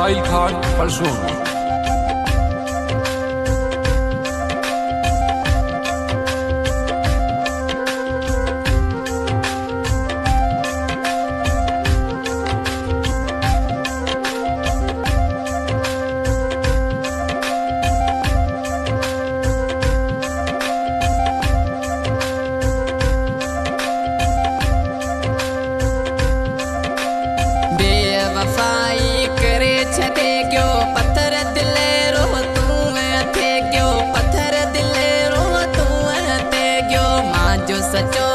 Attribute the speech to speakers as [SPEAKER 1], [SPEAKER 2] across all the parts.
[SPEAKER 1] साहिल खान परसों।
[SPEAKER 2] सचो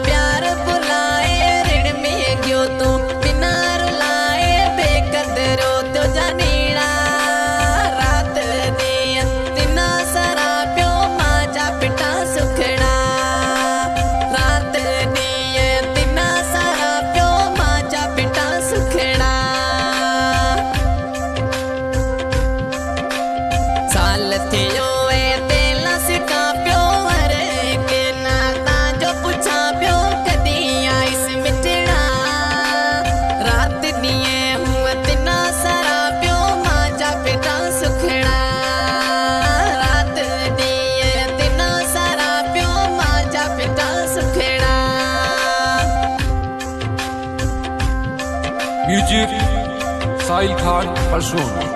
[SPEAKER 2] प्यार बुलाए ऋण में गयो तू बिना रुलाए बेकदरो तो जानीड़ा रात दिया दिना सारा प्यो माजा पिटा सुखड़ा रात दिया दिना सारा प्यो माजा पिटा सुखड़ा साल थियो तेला सिका प्यो
[SPEAKER 1] म्यूजिक साहिल खान परसों।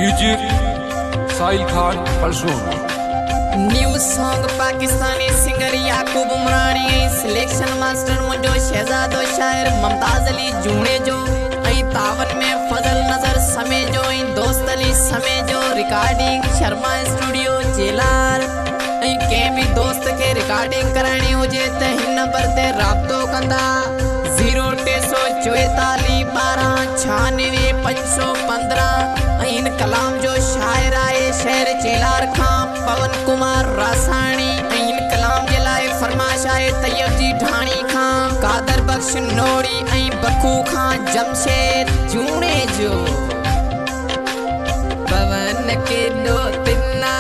[SPEAKER 1] म्यूजिक साहिल खान परसों।
[SPEAKER 2] न्यू सॉन्ग पाकिस्तानी सिंगर याकूब उमरानी सिलेक्शन मास्टर मुझो शहजादो शायर मुमताज अली जूने जो तावन में फजल नजर समय जो दोस्त अली समय जो रिकॉर्डिंग शर्मा स्टूडियो जेलार के भी दोस्त के रिकॉर्डिंग करानी हो जे त हिन नंबर ते राब्तो कंदा 044 12 96 515 इन कलाम जो शायर आए शहर चेलार खां पवन कुमार रासानी इन कलाम के लाए फरमाश आए तैयब जी ढाणी खां कादर बख्श नोड़ी ऐं बखू खां जमशेद जूने जो पवन के दो तिन्ना